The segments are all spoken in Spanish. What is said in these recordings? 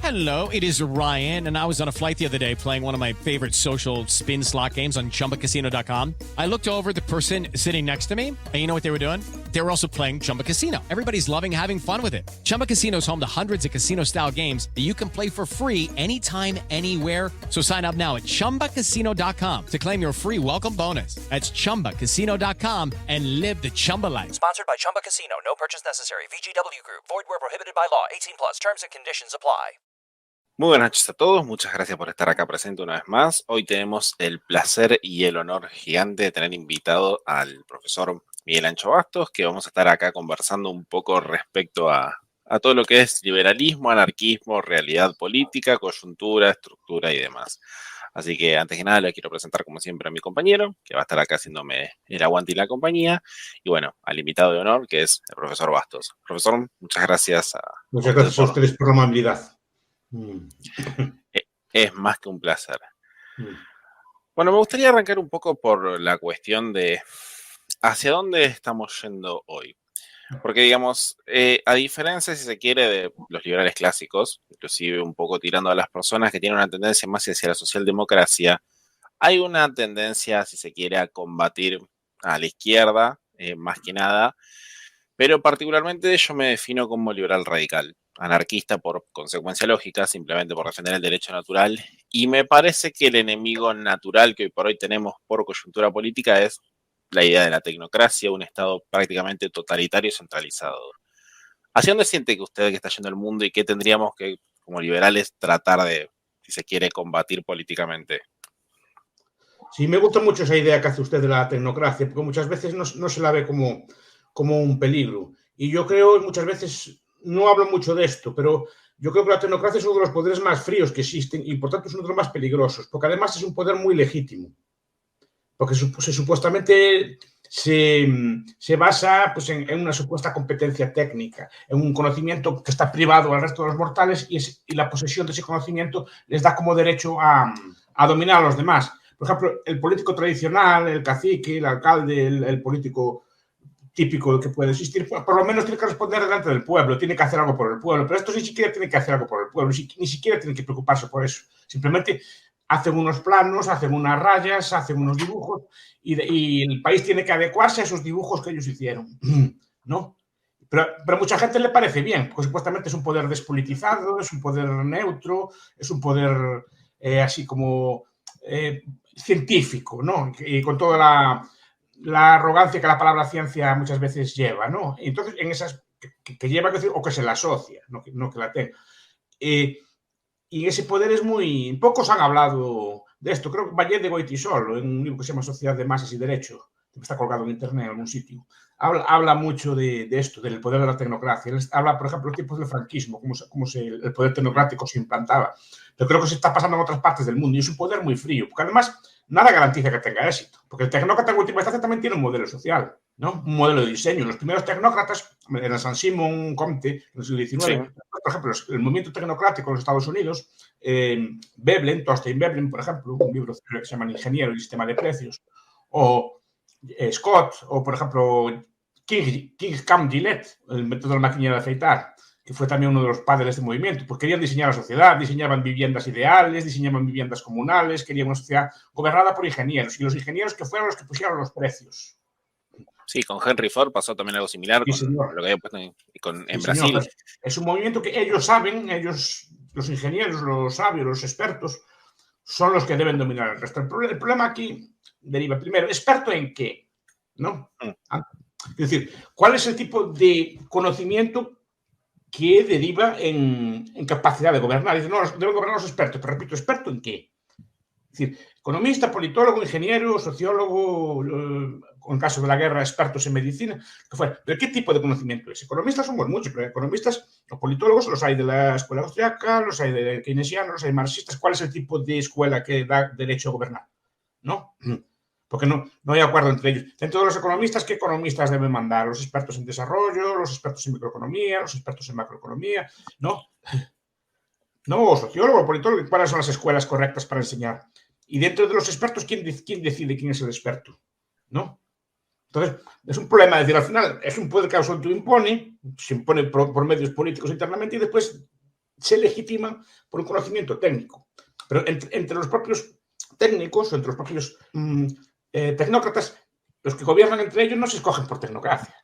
Hello, it is Ryan, and I was on a flight the other day playing one of my favorite social spin slot games on ChumbaCasino.com. I looked over at the person sitting next to me, and you know what they were doing? They were also playing Chumba Casino. Everybody's loving having fun with it. Chumba Casino is home to hundreds of casino-style games that you can play for free anytime, anywhere. So sign up now at ChumbaCasino.com to claim your free welcome bonus. That's ChumbaCasino.com and live the Chumba life. Sponsored by Chumba Casino. No purchase necessary. VGW Group. Void where prohibited by law. 18+. Terms and conditions apply. Muy buenas noches a todos, muchas gracias por estar acá presente una vez más. Hoy tenemos el placer y el honor gigante de tener invitado al profesor Miguel Ancho Bastos, que vamos a estar acá conversando un poco respecto a todo lo que es liberalismo, anarquismo, realidad política, coyuntura, estructura y demás. Así que antes que nada le quiero presentar como siempre a mi compañero, que va a estar acá haciéndome el aguante y la compañía, y bueno, al invitado de honor, que es el profesor Bastos. Profesor, muchas gracias Muchas gracias a ustedes por la amabilidad. Es más que un placer. Bueno, me gustaría arrancar un poco por la cuestión de hacia dónde estamos yendo hoy. Porque, digamos, a diferencia, si se quiere, de los liberales clásicos, inclusive un poco tirando a las personas que tienen una tendencia más hacia la socialdemocracia, hay una tendencia, si se quiere, a combatir a la izquierda, más que nada, pero particularmente yo me defino como liberal radical. Anarquista por consecuencia lógica, simplemente por defender el derecho natural, y me parece que el enemigo natural que hoy por hoy tenemos por coyuntura política es la idea de la tecnocracia, un estado prácticamente totalitario y centralizado. ¿Hacia dónde siente que usted que está yendo el mundo y qué tendríamos que, como liberales, tratar de, si se quiere, combatir políticamente? Sí, me gusta mucho esa idea que hace usted de la tecnocracia, porque muchas veces no se la ve como un peligro. Y yo creo muchas veces... No hablo mucho de esto, pero yo creo que la tecnocracia es uno de los poderes más fríos que existen y por tanto es uno de los más peligrosos, porque además es un poder muy legítimo, porque supuestamente se basa pues, en una supuesta competencia técnica, en un conocimiento que está privado al resto de los mortales y la posesión de ese conocimiento les da como derecho a dominar a los demás. Por ejemplo, el político tradicional, el cacique, el alcalde, el político típico que puede existir, por lo menos tiene que responder delante del pueblo, tiene que hacer algo por el pueblo, pero estos ni siquiera tienen que hacer algo por el pueblo, ni siquiera tienen que preocuparse por eso, simplemente hacen unos planos, hacen unas rayas, hacen unos dibujos y el país tiene que adecuarse a esos dibujos que ellos hicieron, ¿no? Pero mucha gente le parece bien, porque supuestamente es un poder despolitizado, es un poder neutro, es un poder así como científico, ¿no? Y con toda la arrogancia que la palabra ciencia muchas veces lleva, ¿no? Entonces, en esas que lleva o que se la asocia, no que la tenga. Y ese poder es muy... Pocos han hablado de esto. Creo que Valle de Goitisol, en un libro que se llama Sociedad de Masas y Derecho, que está colgado en internet en algún sitio, habla mucho de esto, del poder de la tecnocracia. Él habla, por ejemplo, de los tiempos del franquismo, cómo el poder tecnocrático se implantaba. Pero creo que se está pasando en otras partes del mundo y es un poder muy frío, porque además nada garantiza que tenga éxito, porque el tecnócrata en última instancia también tiene un modelo social, ¿no? Un modelo de diseño. Los primeros tecnócratas eran Saint-Simon, Comte, en el siglo XIX. Sí. Por ejemplo, el movimiento tecnocrático en los Estados Unidos, Veblen, Thorstein Veblen, por ejemplo, un libro que se llama El ingeniero y el sistema de precios, o Scott, o por ejemplo, King Cam Gillette, el método de la maquinilla de afeitar, que fue también uno de los padres de este movimiento, pues querían diseñar la sociedad, diseñaban viviendas ideales, diseñaban viviendas comunales, querían una sociedad gobernada por ingenieros, y los ingenieros que fueron los que pusieron los precios. Sí, con Henry Ford pasó también algo similar con lo que había puesto en Brasil. Señor, es un movimiento que ellos saben, los ingenieros, los sabios, los expertos, son los que deben dominar el resto. El problema aquí deriva, primero, ¿experto en qué? ¿No? Es decir, ¿cuál es el tipo de conocimiento que deriva en capacidad de gobernar? Dice, no, deben gobernar los expertos, pero repito, ¿experto en qué? Es decir, economista, politólogo, ingeniero, sociólogo, en caso de la guerra, expertos en medicina, que fuera. ¿Pero qué tipo de conocimiento es? Economistas somos muchos, pero economistas o politólogos los hay de la escuela austriaca, los hay de keynesianos, los hay marxistas. ¿Cuál es el tipo de escuela que da derecho a gobernar? ¿No? Porque no hay acuerdo entre ellos. Dentro de los economistas, ¿qué economistas deben mandar? Los expertos en desarrollo, los expertos en microeconomía, los expertos en macroeconomía, ¿no? No, sociólogo, politólogo, ¿cuáles son las escuelas correctas para enseñar? Y dentro de los expertos, ¿quién decide quién es el experto? ¿No? Entonces, es un problema, es decir, al final es un poder que se autoimpone, se impone por medios políticos internamente y después se legitiman por un conocimiento técnico. Pero entre los propios técnicos o entre los propios tecnócratas, los que gobiernan entre ellos no se escogen por tecnocracia.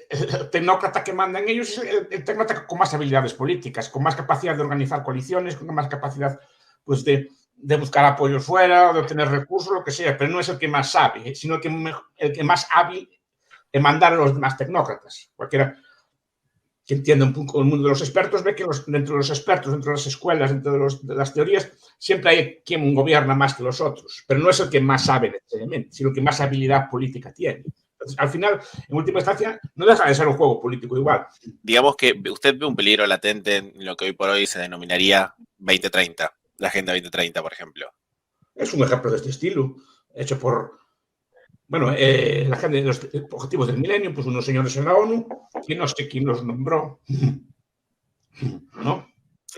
El tecnócrata que manda en ellos es el tecnócrata con más habilidades políticas, con más capacidad de organizar coaliciones, con más capacidad pues, de buscar apoyos fuera, de obtener recursos, lo que sea, pero no es el que más sabe, sino el que más hábil en mandar a los demás tecnócratas. Cualquiera que entienda un poco el mundo de los expertos ve que dentro de los expertos, dentro de las escuelas, dentro de las teorías, siempre hay quien gobierna más que los otros, pero no es el que más sabe necesariamente, sino el que más habilidad política tiene. Entonces, al final, en última instancia, no deja de ser un juego político igual. Digamos que usted ve un peligro latente en lo que hoy por hoy se denominaría 2030, la Agenda 2030, por ejemplo. Es un ejemplo de este estilo, hecho por, bueno, la Agenda de los Objetivos del Milenio, pues unos señores en la ONU, que no sé quién los nombró, ¿no?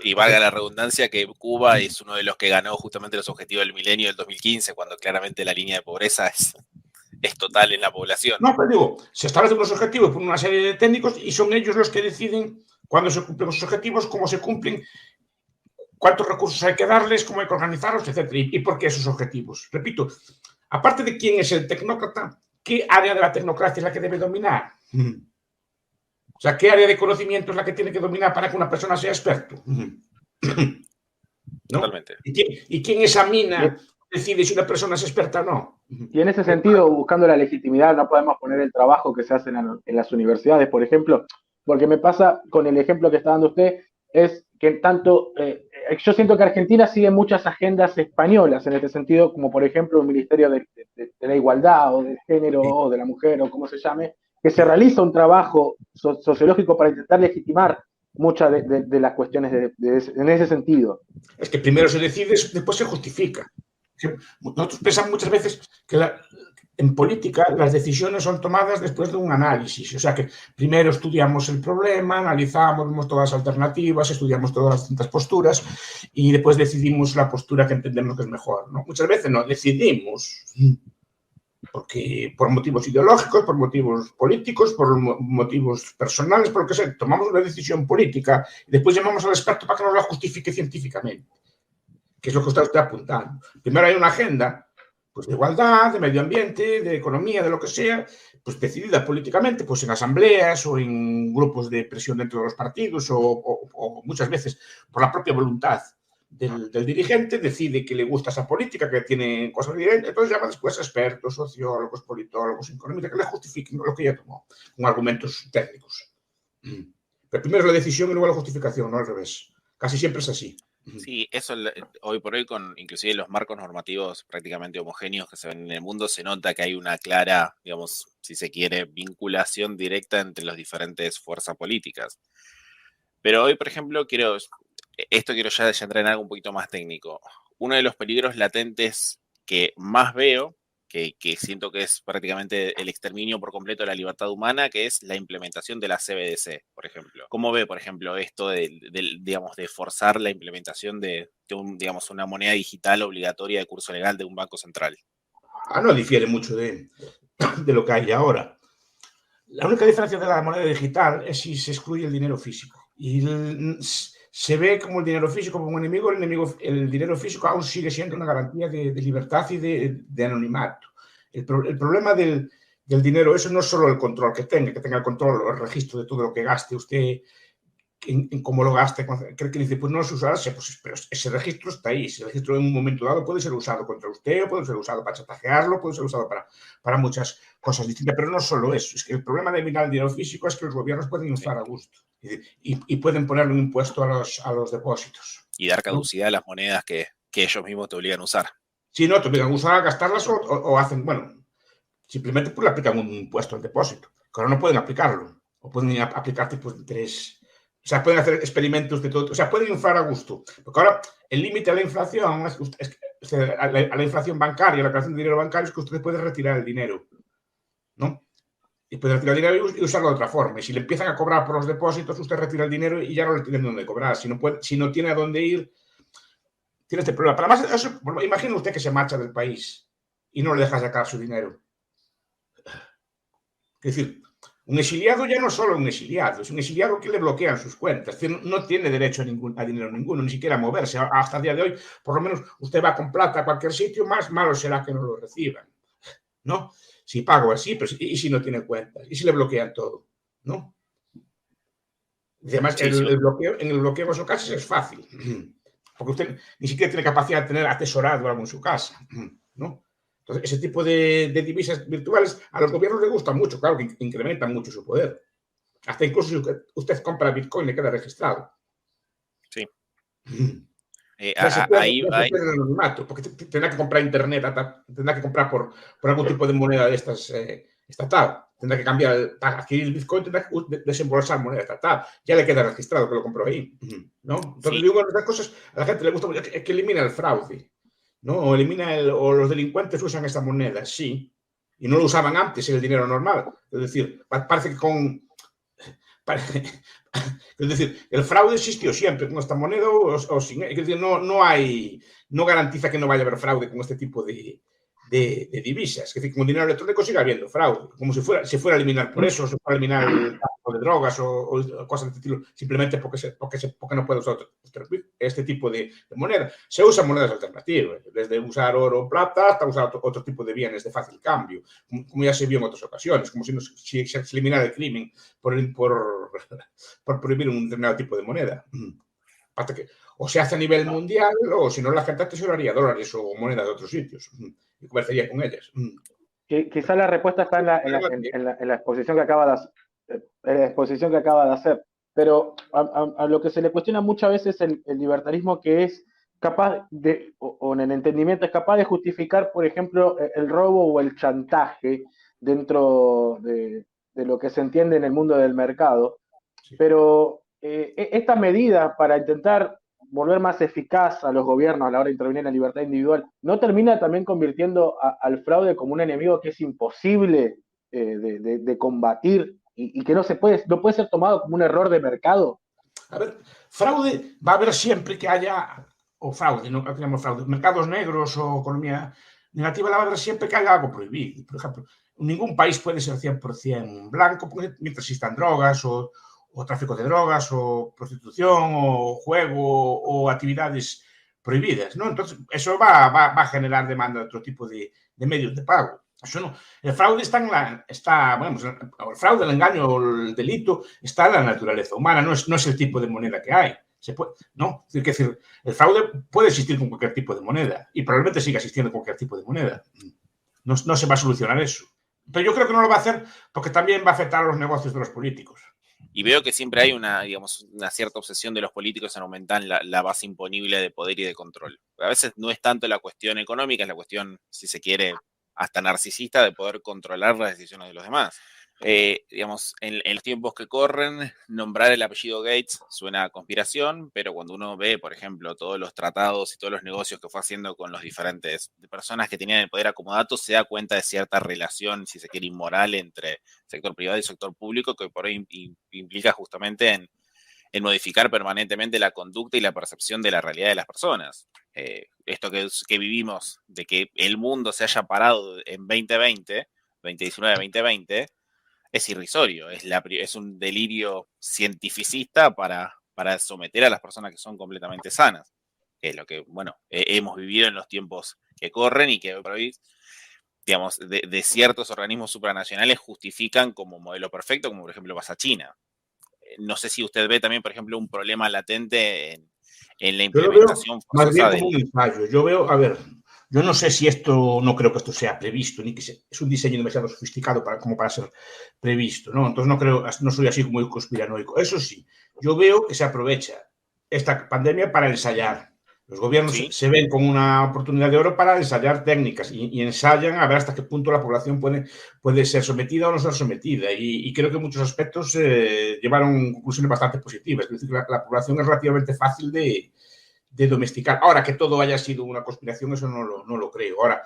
Y valga la redundancia que Cuba es uno de los que ganó justamente los Objetivos del Milenio del 2015, cuando claramente la línea de pobreza es total en la población. No, pero digo, se establecen unos objetivos por una serie de técnicos y son ellos los que deciden cuándo se cumplen esos objetivos, cómo se cumplen, cuántos recursos hay que darles, cómo hay que organizarlos, etc. ¿Y por qué esos objetivos? Repito, aparte de quién es el tecnócrata, ¿qué área de la tecnocracia es la que debe dominar? O sea, ¿qué área de conocimiento es la que tiene que dominar para que una persona sea experto? ¿No? Totalmente. ¿Y quién examina, decide si una persona es experta o no? Y en ese sentido, buscando la legitimidad, no podemos poner el trabajo que se hace en las universidades, por ejemplo, porque me pasa con el ejemplo que está dando usted, es que tanto, yo siento que Argentina sigue muchas agendas españolas en este sentido, como por ejemplo un Ministerio de la Igualdad o del Género o de la Mujer o como se llame, que se realiza un trabajo sociológico para intentar legitimar muchas de las cuestiones en ese sentido. Es que primero se decide, después se justifica. Nosotros pensamos muchas veces que en política las decisiones son tomadas después de un análisis. O sea que primero estudiamos el problema, analizamos, vemos todas las alternativas, estudiamos todas las distintas posturas y después decidimos la postura que entendemos que es mejor, ¿no? Muchas veces no decidimos porque por motivos ideológicos, por motivos políticos, por motivos personales, por lo que sea, tomamos una decisión política y después llamamos al experto para que nos la justifique científicamente, que es lo que está usted apuntando. Primero hay una agenda pues, de igualdad, de medio ambiente, de economía, de lo que sea, pues decidida políticamente, pues en asambleas o en grupos de presión dentro de los partidos o muchas veces por la propia voluntad del dirigente, decide que le gusta esa política, que tiene cosas diferentes, entonces llama después a expertos, sociólogos, politólogos, economistas, que le justifiquen lo que ya tomó, con argumentos técnicos. Pero primero es la decisión y luego la justificación, no al revés. Casi siempre es así. Sí, eso hoy por hoy con inclusive los marcos normativos prácticamente homogéneos que se ven en el mundo, se nota que hay una clara, digamos, si se quiere, vinculación directa entre las diferentes fuerzas políticas. Pero hoy, por ejemplo, quiero ya entrar en algo un poquito más técnico. Uno de los peligros latentes que más veo, que siento que es prácticamente el exterminio por completo de la libertad humana, que es la implementación de la CBDC, por ejemplo. ¿Cómo ve, por ejemplo, esto digamos, de forzar la implementación de una moneda digital obligatoria de curso legal de un banco central? No difiere mucho de lo que hay ahora. La única diferencia de la moneda digital es si se excluye el dinero físico. Y se ve como el dinero físico como un enemigo, el dinero físico aún sigue siendo una garantía de libertad y de anonimato. El problema del dinero, eso no es solo el control que tenga el control, el registro de todo lo que gaste usted, en cómo lo gaste, creo que dice, pues no es usarse, pues, pero ese registro está ahí, ese registro en un momento dado puede ser usado contra usted, puede ser usado para chantajearlo, puede ser usado para muchas cosas distintas, pero no solo eso, es que el problema de eliminar el dinero físico es que los gobiernos pueden inflar a gusto y pueden ponerle un impuesto a los depósitos. Y dar caducidad a las monedas que ellos mismos te obligan a usar. Sí, no, te obligan a usar, a gastarlas o hacen, bueno, simplemente pues le aplican un impuesto al depósito, que ahora no pueden aplicarlo, o pueden aplicar tipos de interés. O sea, pueden hacer experimentos de todo. O sea, pueden inflar a gusto. Porque ahora el límite a la inflación, a la inflación bancaria, la creación de dinero bancario, es que usted puede retirar el dinero, ¿no? Y puede retirar el dinero y usarlo de otra forma. Y si le empiezan a cobrar por los depósitos, usted retira el dinero y ya no le tienen dónde cobrar. Si no tiene a dónde ir, tiene este problema. Pero además, imagine usted que se marcha del país y no le deja sacar su dinero. Es decir, Un exiliado ya no solo un exiliado, es un exiliado que le bloquean sus cuentas. Es decir, no tiene derecho a dinero ninguno, ni siquiera a moverse. Hasta el día de hoy, por lo menos usted va con plata a cualquier sitio, más malo será que no lo reciban, ¿no? Si pago así, pero ¿y si no tiene cuentas? ¿Y si le bloquean todo? ¿No? Además, Sí, el bloqueo, en el bloqueo en esos casos es fácil, porque usted ni siquiera tiene capacidad de tener atesorado algo en su casa, ¿no? Entonces, ese tipo de divisas virtuales a los gobiernos les gusta mucho, claro, que incrementan mucho su poder. Hasta incluso si usted compra Bitcoin le queda registrado. Sí. Ahí el anonimato, porque tendrá que comprar internet, tendrá que comprar por algún tipo de moneda de estas estatal. Tendrá que cambiar, para adquirir el Bitcoin, tendrá que desembolsar moneda estatal. Ya le queda registrado que lo compró ahí, ¿no? Entonces, digo, estas cosas a la gente le gusta mucho, que elimina el fraude, ¿no? O los delincuentes usan esta moneda, sí, y no lo usaban antes en el dinero normal. Es decir, parece que es decir, el fraude existió siempre con esta moneda o sin. Es decir, no garantiza que no vaya a haber fraude con este tipo de divisas. Es decir, con dinero electrónico sigue habiendo fraude, como si fuera a eliminar por eso, se fuera a eliminar el tráfico de drogas o cosas de este estilo, simplemente porque no puede usar este tipo de moneda. Se usan monedas alternativas, desde usar oro o plata hasta usar otro tipo de bienes de fácil cambio, como ya se vio en otras ocasiones, como si se eliminara el crimen por prohibir un determinado tipo de moneda. Hasta que o se hace a nivel mundial o si no la gente tesoraría dólares o moneda de otros sitios y comerciaría con ellas. Quizá la respuesta está en la exposición que acaba de hacer, pero a lo que se le cuestiona muchas veces el libertarismo, que es capaz de, o en el entendimiento, es capaz de justificar, por ejemplo, el robo o el chantaje dentro de lo que se entiende en el mundo del mercado, sí. Pero esta medida para intentar volver más eficaz a los gobiernos a la hora de intervenir en la libertad individual, ¿no termina también convirtiendo al fraude como un enemigo que es imposible de combatir y que no puede ser tomado como un error de mercado? A ver, fraude va a haber siempre que haya, o fraude, no tenemos fraude, mercados negros o economía negativa, la va a haber siempre que haya algo prohibido. Por ejemplo, ningún país puede ser 100% blanco mientras existan drogas o tráfico de drogas, o prostitución, o juego, o actividades prohibidas, ¿no? Entonces, eso va a generar demanda de otro tipo de medios de pago. Eso no. El fraude el fraude, el engaño o el delito está en la naturaleza humana, no es el tipo de moneda que hay. Es decir, el fraude puede existir con cualquier tipo de moneda y probablemente siga existiendo con cualquier tipo de moneda. No se va a solucionar eso. Pero yo creo que no lo va a hacer porque también va a afectar a los negocios de los políticos. Y veo que siempre hay una cierta obsesión de los políticos en aumentar la base imponible de poder y de control. A veces no es tanto la cuestión económica, es la cuestión, si se quiere, hasta narcisista, de poder controlar las decisiones de los demás. En los tiempos que corren, nombrar el apellido Gates suena a conspiración, pero cuando uno ve, por ejemplo, todos los tratados y todos los negocios que fue haciendo con los diferentes personas que tenían el poder acomodato, se da cuenta de cierta relación, si se quiere, inmoral entre sector privado y sector público, que por ahí implica justamente en modificar permanentemente la conducta y la percepción de la realidad de las personas. Esto que vivimos, de que el mundo se haya parado en 2019-2020, es irrisorio, es un delirio cientificista para someter a las personas que son completamente sanas, que es lo que, hemos vivido en los tiempos que corren y que por hoy, digamos, de ciertos organismos supranacionales justifican como modelo perfecto, como por ejemplo pasa China. No sé si usted ve también, por ejemplo, un problema latente en la implementación forzosa de... Como un ensayo. Yo no sé si no creo que esto sea previsto, ni que es un diseño demasiado sofisticado como para ser previsto, ¿no? Entonces no soy así como conspiranoico. Eso sí, yo veo que se aprovecha esta pandemia para ensayar. Los gobiernos se ven como una oportunidad de oro para ensayar técnicas y ensayan a ver hasta qué punto la población puede ser sometida o no ser sometida. Y creo que en muchos aspectos llevaron conclusiones bastante positivas. Es decir, la población es relativamente fácil de domesticar. Ahora, que todo haya sido una conspiración, eso no lo creo. Ahora,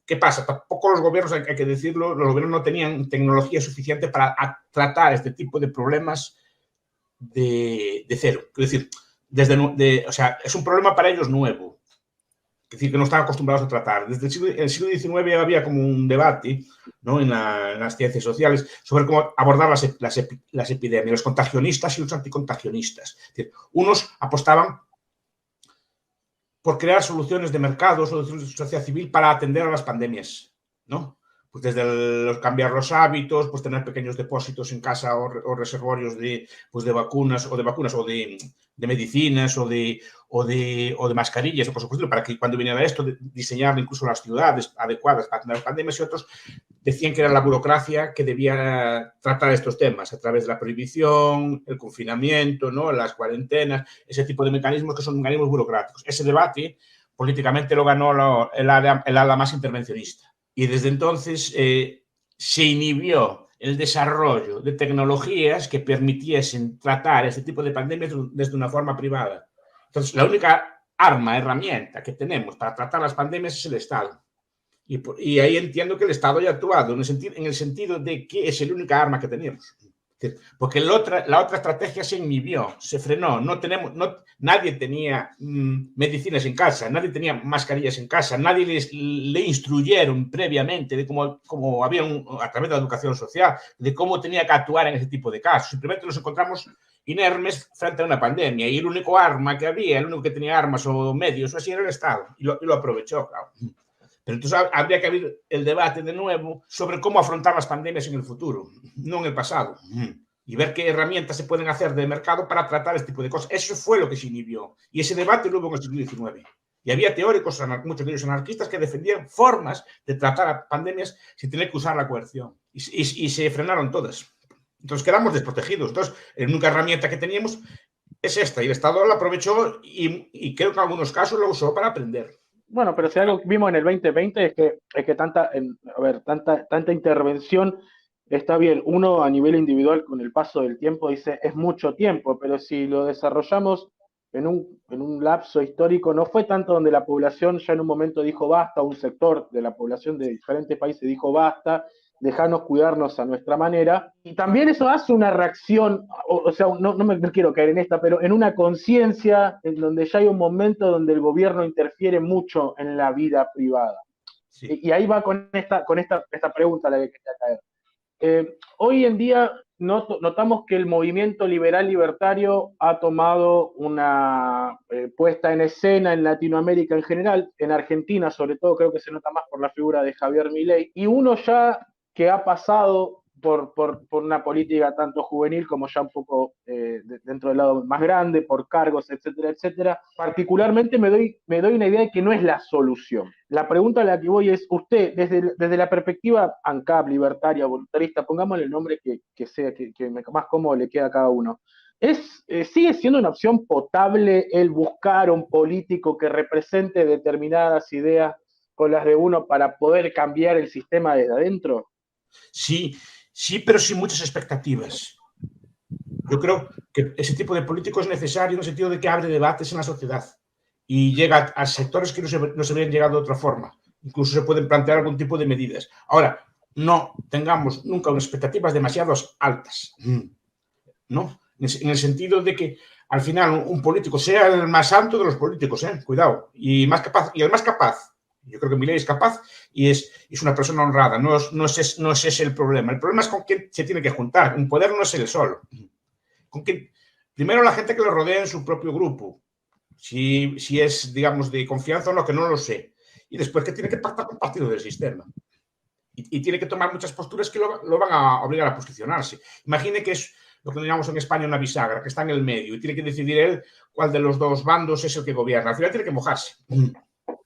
¿qué pasa? Tampoco los gobiernos, hay que decirlo, los gobiernos no tenían tecnología suficiente para tratar este tipo de problemas de cero. Es decir, es un problema para ellos nuevo. Es decir, que no están acostumbrados a tratar. Desde el siglo XIX había como un debate, ¿no?, en las ciencias sociales sobre cómo abordar las epidemias, los contagionistas y los anticontagionistas. Es decir, unos apostaban por crear soluciones de mercado, soluciones de sociedad civil para atender a las pandemias, ¿no? Pues desde cambiar los hábitos, pues tener pequeños depósitos en casa o reservorios de vacunas o de medicinas o de mascarillas o cosas por el estilo, para que cuando viniera esto, diseñar incluso las ciudades adecuadas para atender las pandemias, y otros decían que era la burocracia que debía tratar estos temas a través de la prohibición, el confinamiento, ¿no?, las cuarentenas, ese tipo de mecanismos que son mecanismos burocráticos. Ese debate políticamente lo ganó el ala más intervencionista. Y desde entonces se inhibió el desarrollo de tecnologías que permitiesen tratar este tipo de pandemias desde una forma privada. Entonces, la única herramienta que tenemos para tratar las pandemias es el Estado. Y ahí entiendo que el Estado ya ha actuado, en el sentido de que es la única arma que tenemos. Porque la otra estrategia se inhibió, se frenó. Nadie tenía medicinas en casa, nadie tenía mascarillas en casa, nadie le instruyeron previamente de cómo había a través de la educación social, de cómo tenía que actuar en ese tipo de casos. Simplemente nos encontramos inermes frente a una pandemia, y el único arma que había, el único que tenía armas o medios o así, era el Estado, y lo aprovechó, claro. Pero entonces habría que abrir el debate de nuevo sobre cómo afrontar las pandemias en el futuro, no en el pasado, y ver qué herramientas se pueden hacer de mercado para tratar este tipo de cosas. Eso fue lo que se inhibió, y ese debate lo hubo en el siglo XIX. Y había teóricos, muchos de ellos anarquistas, que defendían formas de tratar a pandemias sin tener que usar la coerción, y se frenaron todas. Entonces quedamos desprotegidos. Entonces, la única herramienta que teníamos es esta, y el Estado la aprovechó y creo que en algunos casos la usó para aprender. Bueno, pero si algo vimos en el 2020 es que tanta intervención está bien. Uno a nivel individual con el paso del tiempo dice es mucho tiempo, pero si lo desarrollamos en un lapso histórico, no fue tanto donde la población ya en un momento dijo basta, un sector de la población de diferentes países dijo basta, dejarnos cuidarnos a nuestra manera, y también eso hace una reacción, o sea, no me quiero caer en esta, pero en una conciencia en donde ya hay un momento donde el gobierno interfiere mucho en la vida privada. Sí. Y ahí va con esta pregunta a la que quería caer. Hoy en día notamos que el movimiento liberal libertario ha tomado una puesta en escena en Latinoamérica en general, en Argentina sobre todo creo que se nota más por la figura de Javier Milei, y uno ya que ha pasado por una política tanto juvenil como ya un poco dentro del lado más grande, por cargos, etcétera, etcétera. Particularmente me doy una idea de que no es la solución. La pregunta a la que voy es, usted, desde la perspectiva ANCAP, libertaria, voluntarista, pongámosle el nombre que sea, que más cómodo le queda a cada uno, ¿sigue siendo una opción potable el buscar un político que represente determinadas ideas con las de uno para poder cambiar el sistema desde adentro? Sí, pero sin muchas expectativas. Yo creo que ese tipo de político es necesario en el sentido de que abre debates en la sociedad y llega a sectores que no se habrían llegado de otra forma. Incluso se pueden plantear algún tipo de medidas. Ahora, no tengamos nunca unas expectativas demasiado altas, ¿no? En el sentido de que al final un político sea el más santo de los políticos, cuidado, y el más capaz. Yo creo que Milei es capaz y es una persona honrada. No es ese el problema. El problema es con quién se tiene que juntar. Un poder no es él solo. Primero, la gente que lo rodea en su propio grupo. Si es, digamos, de confianza o no, que no lo sé. Y después que tiene que pactar con partido del sistema. Y tiene que tomar muchas posturas que lo van a obligar a posicionarse. Imagine que es lo que llamamos en España una bisagra, que está en el medio y tiene que decidir él cuál de los dos bandos es el que gobierna. Al final tiene que mojarse,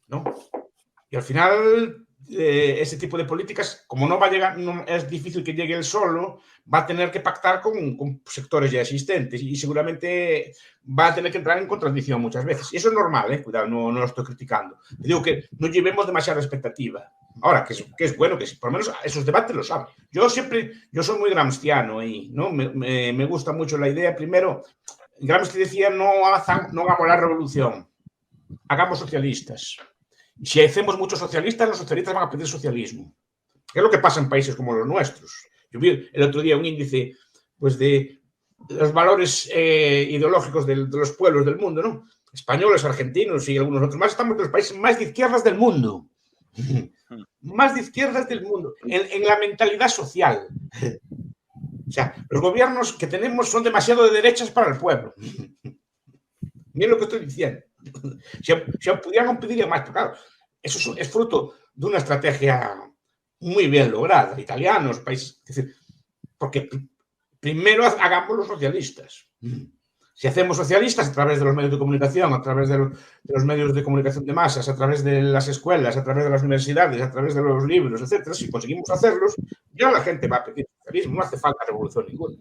¿no? Y al final, ese tipo de políticas, como no va a llegar, es difícil que llegue él solo, va a tener que pactar con sectores ya existentes y seguramente va a tener que entrar en contradicción muchas veces. Y eso es normal, cuidado, no lo estoy criticando. Te digo que no llevemos demasiada expectativa. Ahora, que es bueno que por lo menos esos debates lo saben. Yo soy muy gramsciano y ¿no? Me gusta mucho la idea. Primero, Gramsci decía, no hagamos la revolución, hagamos socialistas. Si hacemos muchos socialistas, los socialistas van a pedir socialismo. ¿Qué es lo que pasa en países como los nuestros? Yo vi el otro día un índice pues, de los valores ideológicos de los pueblos del mundo, ¿no? españoles, argentinos y algunos otros más, estamos de los países más de izquierdas del mundo. Más de izquierdas del mundo, en la mentalidad social. O sea, los gobiernos que tenemos son demasiado de derechas para el pueblo. Miren lo que estoy diciendo. Si pudieran pedir más, pero claro, eso es fruto de una estrategia muy bien lograda. Italianos, países... Es decir, porque primero hagamos los socialistas. Si hacemos socialistas a través de los medios de comunicación, a través de los medios de comunicación de masas, a través de las escuelas, a través de las universidades, a través de los libros, etcétera, si conseguimos hacerlos, ya la gente va a pedir socialismo, no hace falta revolución ninguna.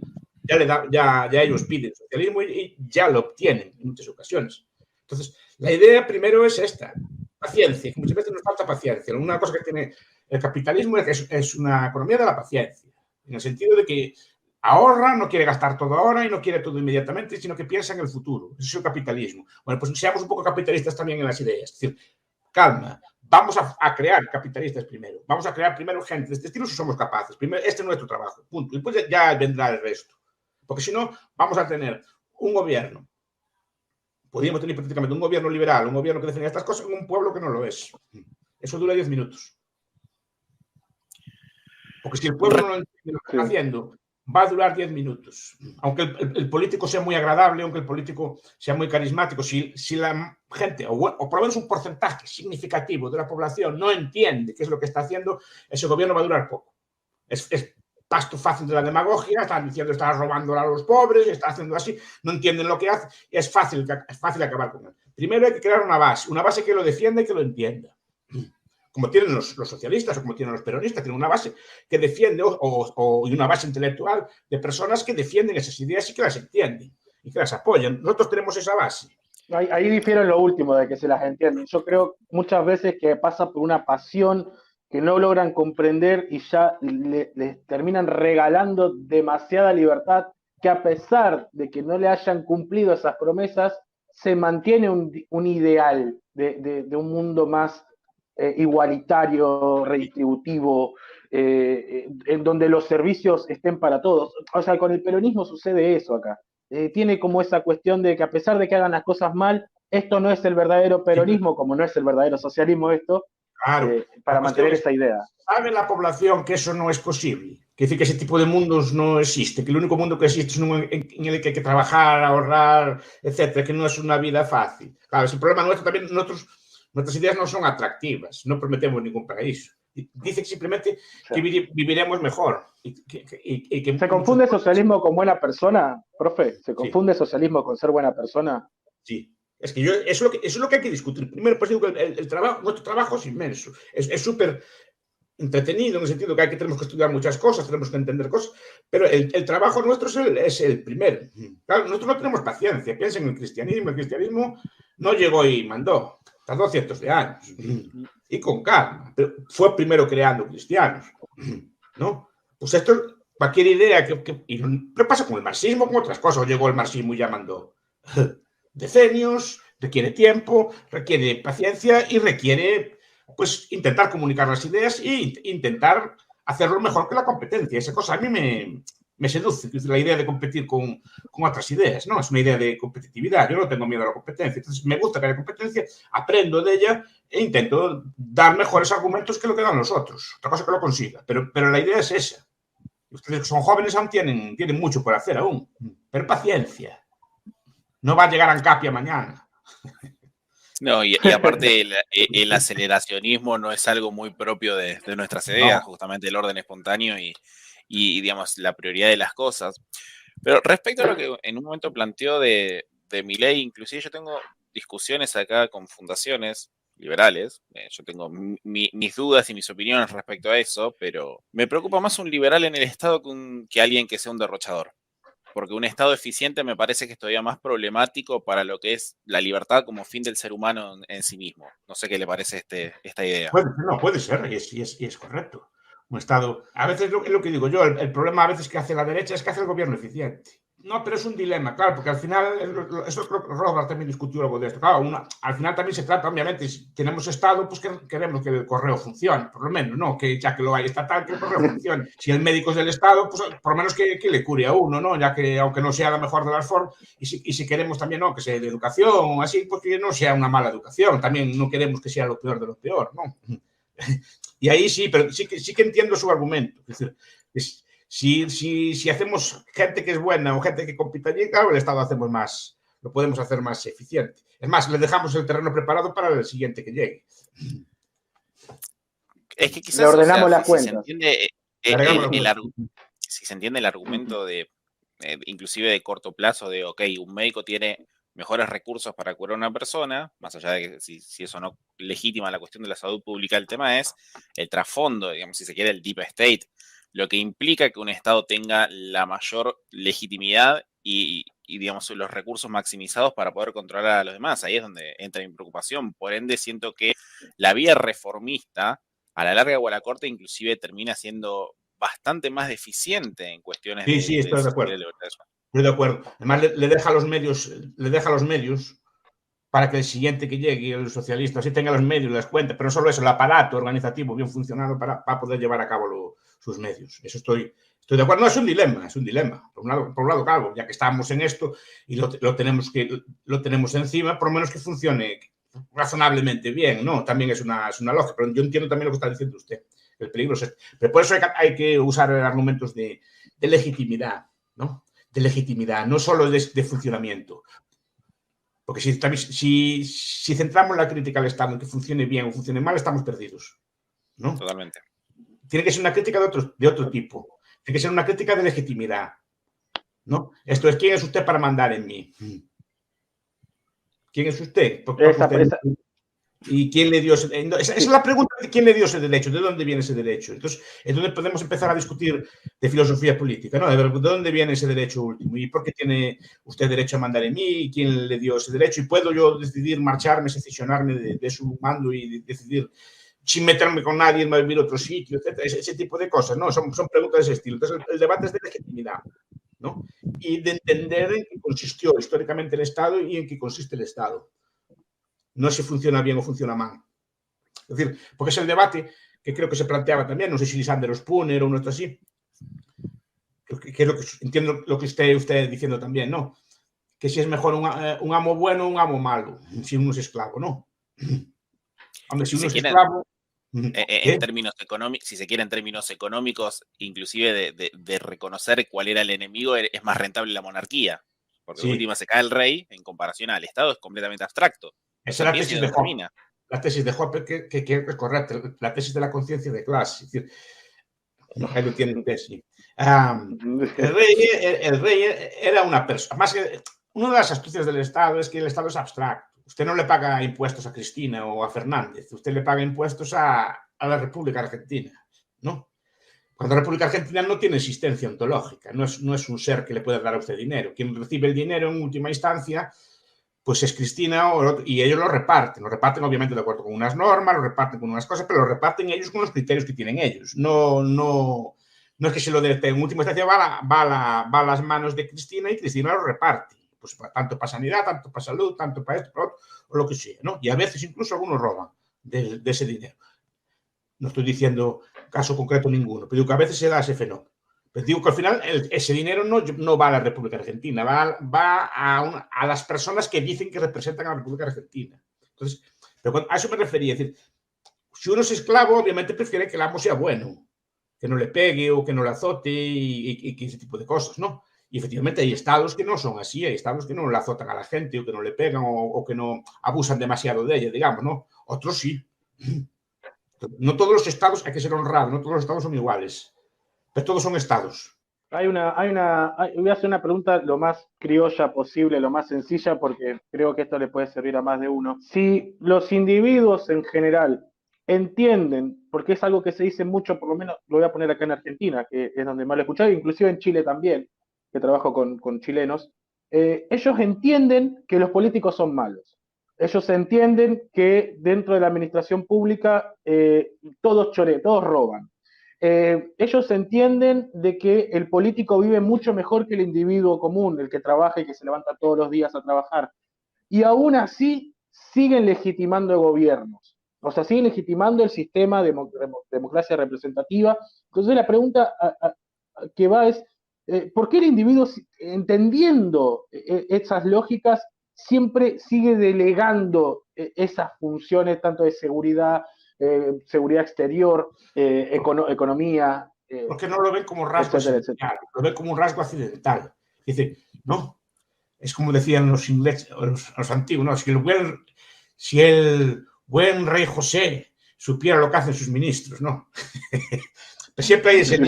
Ya ellos piden socialismo y ya lo obtienen en muchas ocasiones. Entonces, la idea primero es esta, paciencia, que muchas veces nos falta paciencia. Una cosa que tiene el capitalismo es una economía de la paciencia, en el sentido de que ahorra, no quiere gastar todo ahora y no quiere todo inmediatamente, sino que piensa en el futuro. Eso es el capitalismo. Bueno, pues seamos un poco capitalistas también en las ideas. Es decir, calma, vamos a crear capitalistas primero. Vamos a crear primero gente de este estilo si somos capaces. Primero, este es nuestro trabajo, punto. Y después ya vendrá el resto. Porque si no, vamos a tener un gobierno. Podríamos tener prácticamente un gobierno liberal, un gobierno que defiende estas cosas en un pueblo que no lo es. Eso dura 10 minutos. Porque si el pueblo no entiende lo que está haciendo, va a durar 10 minutos. Aunque el político sea muy agradable, aunque el político sea muy carismático, si la gente, o por lo menos un porcentaje significativo de la población no entiende qué es lo que está haciendo, ese gobierno va a durar poco. Es pasto fácil de la demagogia, están diciendo está robando a los pobres, está haciendo así, no entienden lo que hace, es fácil acabar con él. Primero hay que crear una base que lo defienda y que lo entienda. Como tienen los socialistas o como tienen los peronistas, tienen una base que defiende o una base intelectual de personas que defienden esas ideas y que las entienden y que las apoyan. Nosotros tenemos esa base. Ahí difiero en lo último, de que se las entienden. Yo creo muchas veces que pasa por una pasión que no logran comprender y ya les terminan regalando demasiada libertad, que a pesar de que no le hayan cumplido esas promesas, se mantiene un ideal de un mundo más igualitario, redistributivo, en donde los servicios estén para todos. O sea, con el peronismo sucede eso acá. Tiene como esa cuestión de que a pesar de que hagan las cosas mal, esto no es el verdadero peronismo, como no es el verdadero socialismo esto, claro, para mantener esa idea. ¿Sabe la población que eso no es posible? Que decir que ese tipo de mundos no existe, que el único mundo que existe es uno en el que hay que trabajar, ahorrar, etcétera, que no es una vida fácil. Claro, es el problema nuestro también. Nuestras ideas no son atractivas, no prometemos ningún paraíso. Dicen simplemente que viviremos mejor. ¿Se confunde socialismo con buena persona, profe? ¿Se confunde socialismo con ser buena persona? Sí. Es que eso es lo que hay que discutir. Primero, pues digo que nuestro trabajo es inmenso. Es súper entretenido en el sentido que tenemos que estudiar muchas cosas, tenemos que entender cosas, pero el trabajo nuestro es el primero. Claro, nosotros no tenemos paciencia. Piensen en el cristianismo. El cristianismo no llegó y mandó. Tardó cientos de años. Y con calma. Pero fue primero creando cristianos. ¿No? Pues esto, cualquier idea pero pasa con el marxismo, con otras cosas. Llegó el marxismo y ya mandó. Decenios, requiere tiempo, requiere paciencia y requiere, pues, intentar comunicar las ideas e intentar hacerlo mejor que la competencia. Esa cosa a mí me seduce, la idea de competir con otras ideas, ¿no? Es una idea de competitividad. Yo no tengo miedo a la competencia. Entonces, me gusta que haya competencia, aprendo de ella e intento dar mejores argumentos que lo que dan los otros. Otra cosa que lo consiga. Pero la idea es esa. Ustedes que son jóvenes aún tienen mucho por hacer aún. Pero paciencia. No va a llegar a Ancapia mañana. No, y aparte el aceleracionismo no es algo muy propio de nuestras ideas, no. Justamente el orden espontáneo y digamos, la prioridad de las cosas. Pero respecto a lo que en un momento planteó de Milei, inclusive yo tengo discusiones acá con fundaciones liberales, yo tengo mis dudas y mis opiniones respecto a eso, pero me preocupa más un liberal en el Estado que alguien que sea un derrochador. Porque un Estado eficiente me parece que es todavía más problemático para lo que es la libertad como fin del ser humano en sí mismo. No sé qué le parece esta idea. Puede ser, y es correcto. Un Estado, a veces es lo que digo yo, el problema a veces que hace la derecha es que hace el gobierno eficiente. No, pero es un dilema, claro, porque al final, eso creo que Robert también discutió algo de esto. Claro, al final también se trata, obviamente, si tenemos Estado, pues queremos que el correo funcione, por lo menos, ¿no? Que ya que lo hay estatal, que el correo funcione. Si el médico es del Estado, pues por lo menos que le cure a uno, ¿no? Ya que, aunque no sea la mejor de las formas, y si queremos también, ¿no? Que sea de educación o así, pues que no sea una mala educación. También no queremos que sea lo peor de lo peor, ¿no? Y ahí sí, pero sí que entiendo su argumento. Es decir, si hacemos gente que es buena o gente que compita allí, claro, el Estado lo podemos hacer más eficiente. Es más, le dejamos el terreno preparado para el siguiente que llegue. Es que quizás, le ordenamos las si cuentas. Si se entiende el argumento de, inclusive de corto plazo, de, ok, un médico tiene mejores recursos para curar a una persona, más allá de que si eso no legitima la cuestión de la salud pública, el tema es el trasfondo, digamos, si se quiere, el deep state, lo que implica que un Estado tenga la mayor legitimidad y, digamos, los recursos maximizados para poder controlar a los demás. Ahí es donde entra mi preocupación. Por ende, siento que la vía reformista, a la larga o a la corta, inclusive termina siendo bastante más deficiente en cuestiones sí, estoy de acuerdo. Estoy de acuerdo. Además, le deja los medios para que el siguiente que llegue, el socialista, así tenga los medios, las cuentas, pero no solo eso, el aparato organizativo bien funcionado para poder llevar a cabo sus medios. Eso estoy de acuerdo. No, es un dilema. Por un lado, claro, ya que estamos en esto y lo tenemos encima, por lo menos que funcione razonablemente bien, ¿no? También es una lógica, pero yo entiendo también lo que está diciendo usted. El peligro es este. Pero por eso hay que usar argumentos de legitimidad, ¿no? De legitimidad, no solo de funcionamiento. Porque si centramos la crítica al Estado en que funcione bien o funcione mal, estamos perdidos, ¿no? Totalmente. Tiene que ser una crítica de otro tipo. Tiene que ser una crítica de legitimidad, ¿no? Esto es, ¿quién es usted para mandar en mí? ¿Quién es usted? ¿Y quién le dio ese? Esa es la pregunta de quién le dio ese derecho, de dónde viene ese derecho. Entonces, es donde podemos empezar a discutir de filosofía política, ¿no? De dónde viene ese derecho último y por qué tiene usted derecho a mandar en mí y quién le dio ese derecho y puedo yo decidir marcharme, secesionarme de su mando y decidir sin meterme con nadie, irme a vivir a otro sitio, etc. Ese tipo de cosas, ¿no? Son preguntas de ese estilo. Entonces, el debate es de legitimidad, ¿no? Y de entender en qué consistió históricamente el Estado y en qué consiste el Estado. No si funciona bien o funciona mal. Es decir, porque es el debate que creo que se planteaba también, no sé si Lisandro Spooner o uno así, que es lo que entiendo lo que usted diciendo también, ¿no? Que si es mejor un amo bueno o un amo malo, si uno es esclavo, ¿no? Hombre, si uno es esclavo... En términos económicos, si se quiere, en términos económicos, inclusive de reconocer cuál era el enemigo, es más rentable la monarquía. Porque de última se cae el rey, en comparación al Estado, es completamente abstracto. Esa es la tesis de Hoppe. La tesis de Hoppe que es correcta, la tesis de la conciencia de clase. Es decir, ahí lo tienen tesis. El rey era una persona. Más que una de las astucias del Estado es que el Estado es abstracto. Usted no le paga impuestos a Cristina o a Fernández, usted le paga impuestos a la República Argentina, ¿no? Cuando la República Argentina no tiene existencia ontológica, no es un ser que le pueda dar a usted dinero. Quien recibe el dinero en última instancia pues es Cristina y ellos lo reparten obviamente de acuerdo con unas normas, lo reparten con unas cosas, pero lo reparten ellos con los criterios que tienen ellos. No es que se lo dé, en última instancia va a las manos de Cristina y Cristina lo reparte. Pues tanto para sanidad, tanto para salud, tanto para esto, para otro, o lo que sea, ¿no? Y a veces incluso algunos roban de ese dinero. No estoy diciendo caso concreto ninguno, pero digo que a veces se da ese fenómeno. Pero digo que al final ese dinero no va a la República Argentina, va a las personas que dicen que representan a la República Argentina. Entonces, pero a eso me refería. Es decir, si uno es esclavo, obviamente prefiere que el amo sea bueno, que no le pegue o que no le azote y que ese tipo de cosas, ¿no? Y efectivamente hay estados que no son así, hay estados que no le azotan a la gente o que no le pegan o que no abusan demasiado de ella, digamos, ¿no? Otros sí. No todos los estados, hay que ser honrado, no todos los estados son iguales. Pero todos son estados. Voy a hacer una pregunta lo más criolla posible, lo más sencilla, porque creo que esto le puede servir a más de uno. Si los individuos en general entienden, porque es algo que se dice mucho, por lo menos lo voy a poner acá en Argentina, que es donde más lo he escuchado, inclusive en Chile también, que trabajo con chilenos, ellos entienden que los políticos son malos. Ellos entienden que dentro de la administración pública todos chorean, todos roban. ellos entienden de que el político vive mucho mejor que el individuo común, el que trabaja y que se levanta todos los días a trabajar. Y aún así siguen legitimando gobiernos, o sea, siguen legitimando el sistema de democracia representativa. Entonces la pregunta que va es, ¿por qué el individuo, entendiendo esas lógicas, siempre sigue delegando esas funciones tanto de seguridad, seguridad exterior, economía? Porque no lo ven como rasgo esencial, lo ven como un rasgo accidental. Dice, no, es como decían los ingleses, los antiguos, ¿no? Si el buen rey José supiera lo que hacen sus ministros, ¿no? Pues siempre hay ese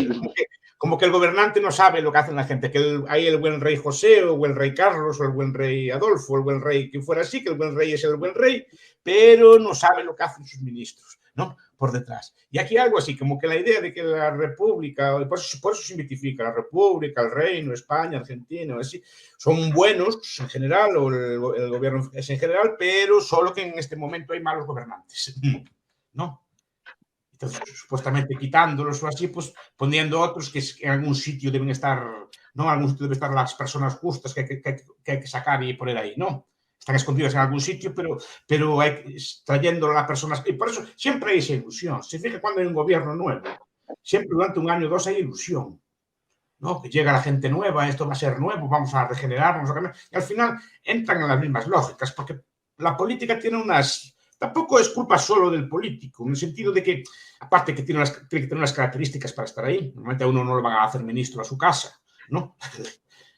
como que el gobernante no sabe lo que hacen la gente, que hay el buen rey José, o el buen rey Carlos, o el buen rey Adolfo, o el buen rey que fuera así, que el buen rey es el buen rey, pero no sabe lo que hacen sus ministros, ¿no? Por detrás. Y aquí algo así, como que la idea de que la república, por eso se identifica la república, el reino, España, Argentina, así, son buenos en general, o el gobierno es en general, pero solo que en este momento hay malos gobernantes, ¿no? Entonces, supuestamente quitándolos o así, pues poniendo otros que en algún sitio deben estar, ¿no? En algún sitio deben estar las personas justas que hay que sacar y poner ahí, ¿no? Están escondidas en algún sitio, pero trayendo a las personas. Y por eso siempre hay esa ilusión. Se fija cuando hay un gobierno nuevo. Siempre durante un año o dos hay ilusión, ¿no? Que llega la gente nueva, esto va a ser nuevo, vamos a regenerar, vamos a cambiar. Y al final entran en las mismas lógicas, porque la política tiene unas... Tampoco es culpa solo del político, en el sentido de que, aparte que tiene que tener unas características para estar ahí, normalmente a uno no lo van a hacer ministro a su casa, ¿no?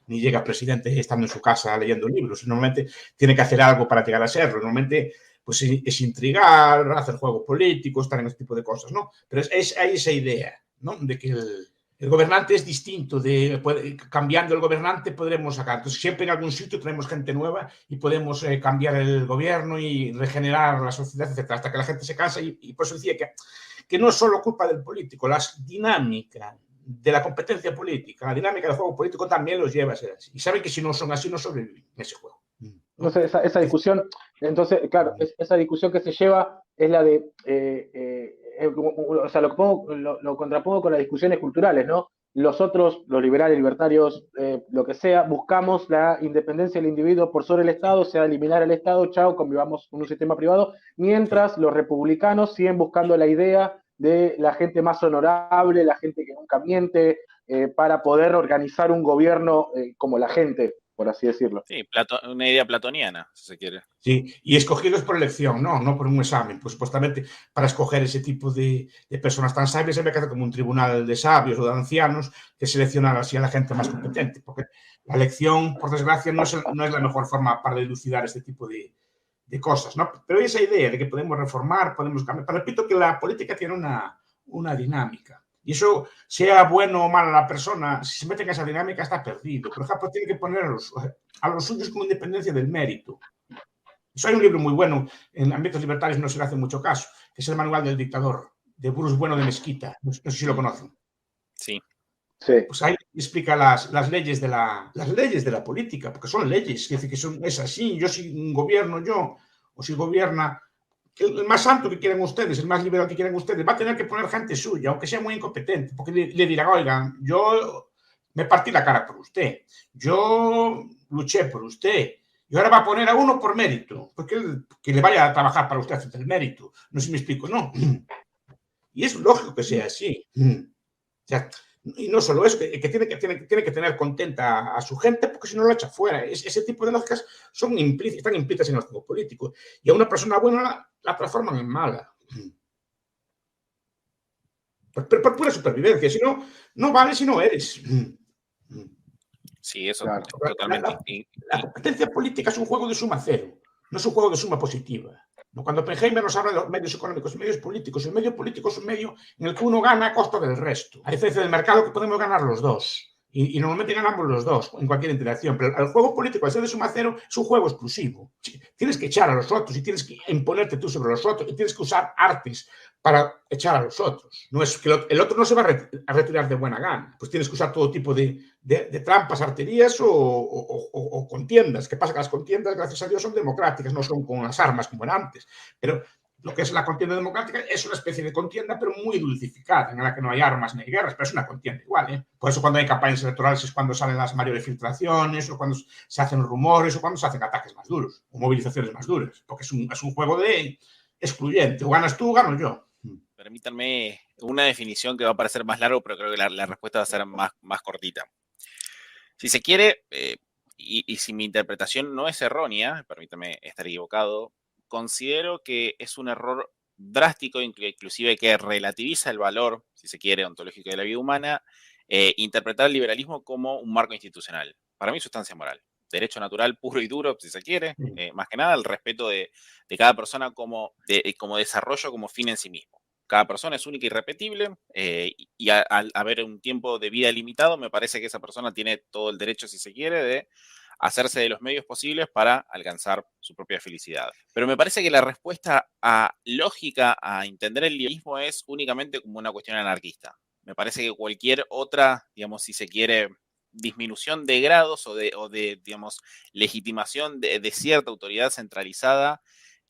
Ni llega presidente estando en su casa leyendo libros, normalmente tiene que hacer algo para llegar a serlo, normalmente pues es intrigar, hacer juego político, estar en este tipo de cosas, ¿no? Pero hay esa idea, ¿no? De que el gobernante es distinto, cambiando el gobernante podremos sacar. Entonces, siempre en algún sitio tenemos gente nueva y podemos cambiar el gobierno y regenerar la sociedad, etcétera, hasta que la gente se cansa. Y por eso decía que no es solo culpa del político, la dinámica de la competencia política, la dinámica del juego político también los lleva a ser así. Y saben que si no son así, no sobreviven en ese juego. Entonces, esa discusión, entonces, claro, esa discusión que se lleva es la de, o sea, lo contrapongo con las discusiones culturales, ¿no? Los otros, los liberales, libertarios, lo que sea, buscamos la independencia del individuo por sobre el Estado, o sea, eliminar el Estado, chao, convivamos con un sistema privado, mientras los republicanos siguen buscando la idea de la gente más honorable, la gente que nunca miente, para poder organizar un gobierno como la gente, por así decirlo. Sí, una idea platoniana, si se quiere. Sí, y escogidos por elección, no por un examen. Pues supuestamente para escoger ese tipo de personas tan sabias se me hace como un tribunal de sabios o de ancianos que seleccionan así a la gente más competente, porque la elección, por desgracia, no es la mejor forma para dilucidar este tipo de cosas, ¿no? Pero hay esa idea de que podemos reformar, podemos cambiar. Pero repito que la política tiene una dinámica. Y eso, sea bueno o malo la persona, si se mete en esa dinámica está perdido. Por ejemplo, tiene que poner a los suyos con independencia del mérito. Eso hay un libro muy bueno, en ambientes libertarios no se le hace mucho caso, que es El Manual del Dictador, de Bruce Bueno de Mesquita. No sé si lo conocen. Sí. Pues ahí explica las leyes de la política, porque son leyes, es decir, que es así. Yo si gobierno o si gobierna el más santo que quieran ustedes, el más liberal que quieran ustedes, va a tener que poner gente suya, aunque sea muy incompetente, porque le dirán, oigan, yo me partí la cara por usted, yo luché por usted, y ahora va a poner a uno por mérito, porque que le vaya a trabajar para usted hacer el mérito. No sé si me explico, ¿no? Y es lógico que sea así. O sea, y no solo eso, que tiene que tener contenta a su gente, porque si no lo echa fuera. Ese tipo de lógicas están implícitas en el juego político. Y a una persona buena la transforman en mala. Por pura supervivencia. Si no, no vales si no eres. Sí, eso Claro. totalmente. La competencia política es un juego de suma cero, no es un juego de suma positiva. Cuando Oppenheimer nos habla de los medios económicos y medios políticos, el medio político es un medio en el que uno gana a costa del resto. A diferencia del mercado, que podemos ganar los dos. Y normalmente ganamos los dos en cualquier interacción. Pero el juego político, al ser de suma cero, es un juego exclusivo. Tienes que echar a los otros y tienes que imponerte tú sobre los otros y tienes que usar artes para echar a los otros. No es que el otro no se va a retirar de buena gana. Pues tienes que usar todo tipo de trampas, arterías o contiendas. ¿Qué pasa? Que las contiendas, gracias a Dios, son democráticas, no son con las armas como eran antes. Pero Lo que es la contienda democrática es una especie de contienda, pero muy dulcificada, en la que no hay armas ni guerras, pero es una contienda igual, ¿eh? Por eso cuando hay campañas electorales es cuando salen las mayores filtraciones, o cuando se hacen rumores, o cuando se hacen ataques más duros, o movilizaciones más duras, porque es un juego de excluyente. O ganas tú o gano yo. Permítanme una definición que va a parecer más largo, pero creo que la respuesta va a ser más cortita. Si se quiere, y si mi interpretación no es errónea, permítame estar equivocado, considero que es un error drástico, inclusive que relativiza el valor, si se quiere, ontológico de la vida humana, interpretar el liberalismo como un marco institucional. Para mí, sustancia moral. Derecho natural puro y duro, si se quiere, más que nada el respeto de cada persona como desarrollo, como fin en sí mismo. Cada persona es única y irrepetible, y al haber un tiempo de vida limitado, me parece que esa persona tiene todo el derecho, si se quiere, de hacerse de los medios posibles para alcanzar su propia felicidad. Pero me parece que la respuesta lógica a entender el liberalismo es únicamente como una cuestión anarquista. Me parece que cualquier otra, digamos, si se quiere, disminución de grados o de digamos, legitimación de cierta autoridad centralizada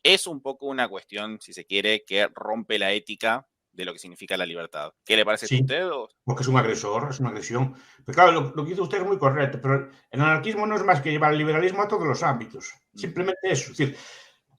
es un poco una cuestión, si se quiere, que rompe la ética de lo que significa la libertad. ¿Qué le parece a usted? Porque es un agresor, es una agresión. Pero claro, lo que dice usted es muy correcto, pero el anarquismo no es más que llevar el liberalismo a todos los ámbitos. Simplemente eso. Es decir,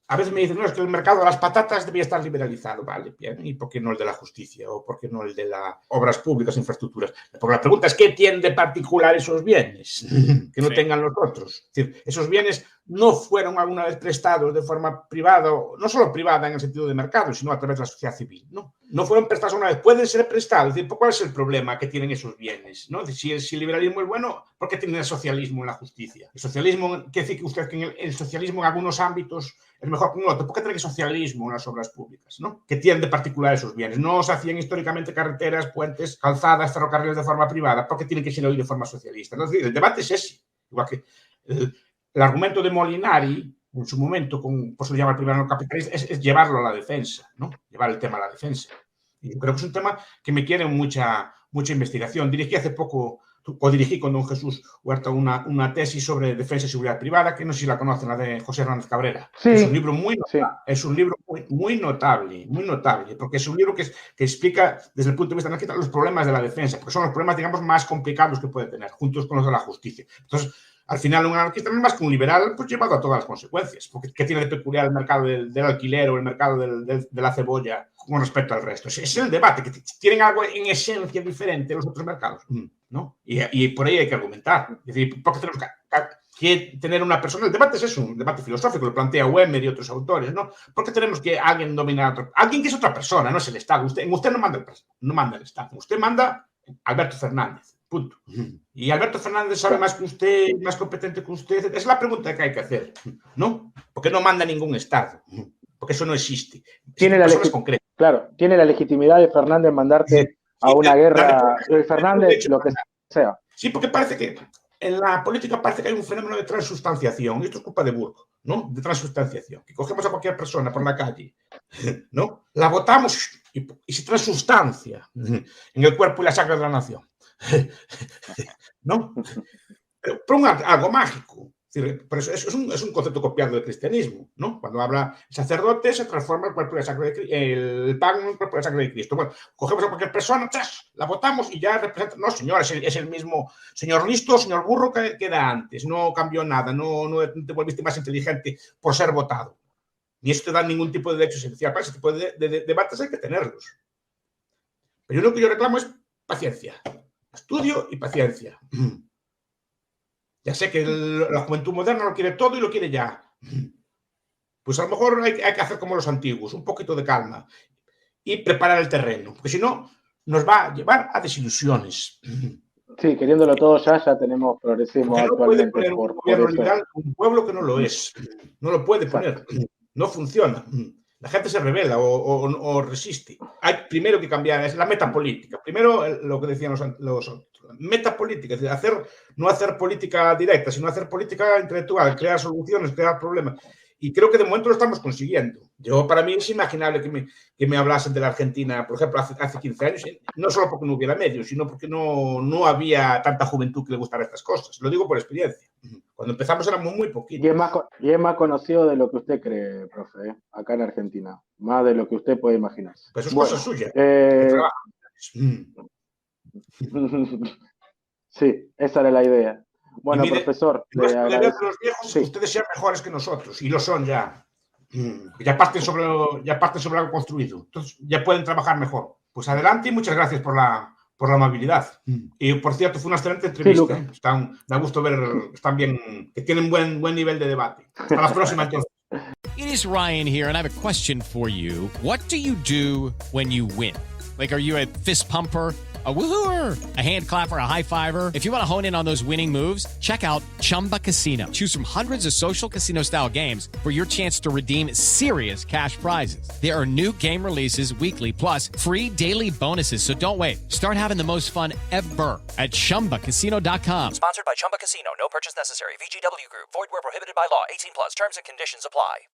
a veces me dicen, no, es que el mercado de las patatas debía estar liberalizado. Vale, bien. ¿Y por qué no el de la justicia? ¿O por qué no el de las obras públicas, infraestructuras? Porque la pregunta es, ¿qué tienen de particular esos bienes que no tengan los otros? Es decir, esos bienes no fueron alguna vez prestados de forma privada, no solo privada en el sentido de mercado, sino a través de la sociedad civil. No fueron prestados una vez, pueden ser prestados. Es decir, ¿cuál es el problema que tienen esos bienes? ¿No? Si el liberalismo es bueno, ¿por qué tienen el socialismo en la justicia? El socialismo, ¿qué decir que usted que el socialismo en algunos ámbitos es mejor que en otros? ¿Por qué tiene socialismo en las obras públicas? ¿No? ¿Qué tienen de particular esos bienes? No se hacían históricamente carreteras, puentes, calzadas, ferrocarriles de forma privada. ¿Por qué tienen que ser hoy de forma socialista? ¿No? Es decir, el debate es ese. Igual que el argumento de Molinari, en su momento, por eso lo llama el primer capitalista, es llevarlo a la defensa, ¿no? Llevar el tema a la defensa. Y creo que es un tema que me quiere mucha investigación. Dirigí hace poco, co-dirigí con don Jesús Huerta una tesis sobre defensa y seguridad privada, que no sé si la conocen, la de José Hernández Cabrera. Sí, es un libro muy notable, porque es un libro que explica desde el punto de vista anarquista los problemas de la defensa, porque son los problemas, digamos, más complicados que puede tener, juntos con los de la justicia. Entonces, al final, un anarquista no es más que un liberal, pues llevado a todas las consecuencias. Porque ¿qué tiene de peculiar el mercado del alquiler o el mercado de la cebolla con respecto al resto? Es el debate, que tienen algo en esencia diferente de los otros mercados, ¿no? Y por ahí hay que argumentar. Es decir, ¿por qué tenemos que tener una persona? El debate es eso, un debate filosófico, lo plantea Wemer y otros autores, ¿no? ¿Por qué tenemos que alguien dominar a otro? Alguien que es otra persona, no es el Estado. Usted no manda el Estado. Usted manda Alberto Fernández. Punto. Y Alberto Fernández sabe más que usted, más competente que usted. Esa es la pregunta que hay que hacer, ¿no? Porque no manda ningún Estado, porque eso no existe. Tiene la legitimidad de Fernández mandarte a una guerra. Fernández, lo que sea. Sí, porque parece que en la política parece que hay un fenómeno de transustanciación. Y esto es culpa de Burke, ¿no? De transustanciación. Que cogemos a cualquier persona por la calle, ¿no? La votamos y se transustancia en el cuerpo y la sangre de la nación. ¿No? Pero algo mágico. Por eso es un concepto copiado del cristianismo, ¿no? Cuando habla el sacerdote, se transforma el cuerpo y la sangre el pan en el cuerpo y la sangre de Cristo. Bueno, cogemos a cualquier persona, la votamos y ya representa. No, señor, es el mismo señor listo, señor burro que era antes. No cambió nada, no te volviste más inteligente por ser votado. Ni eso te da ningún tipo de derecho esencial. Para ese tipo de debates hay que tenerlos. Pero lo que yo reclamo es paciencia. Estudio y paciencia. Ya sé que la juventud moderna lo quiere todo y lo quiere ya. Pues a lo mejor hay que hacer como los antiguos, un poquito de calma y preparar el terreno, porque si no, nos va a llevar a desilusiones. Sí, queriéndolo todo ya tenemos progresismo no actualmente. Puede poner un gobierno liberal un pueblo que no lo es. No lo puede poner. No funciona. La gente se revela o resiste. Hay primero que cambiar, es la metapolítica. Primero, lo que decían los metapolítica, es decir, no hacer política directa, sino hacer política intelectual, crear soluciones, crear problemas. y creo que de momento lo estamos consiguiendo. Yo, para mí es imaginable que me hablasen de la Argentina, por ejemplo, hace 15 años, no solo porque no hubiera medios, sino porque no había tanta juventud que le gustara estas cosas. Lo digo por experiencia. Cuando empezamos éramos muy poquitos. Y es más conocido de lo que usted cree, profe, acá en Argentina. Más de lo que usted puede imaginar. Pues eso es bueno, cosa suya. Sí, esa era la idea. Bueno, profesor. Los viejos, sí. Ustedes sean mejores que nosotros, y lo son ya. Ya parten sobre algo construido. Entonces ya pueden trabajar mejor. Pues adelante y muchas gracias por la amabilidad. Y por cierto, fue una excelente entrevista. Sí, da gusto ver, están bien, que tienen buen nivel de debate. Hasta la próxima entonces. It is Ryan here, and I have a question for you. What do you do when you win? Like, are you a fist pumper, a woohooer, a hand clapper, a high fiver? If you want to hone in on those winning moves, check out Chumba Casino. Choose from hundreds of social casino style games for your chance to redeem serious cash prizes. There are new game releases weekly, plus free daily bonuses. So don't wait. Start having the most fun ever at ChumbaCasino.com. Sponsored by Chumba Casino. No purchase necessary. VGW Group. Void where prohibited by law. 18 plus. Terms and conditions apply.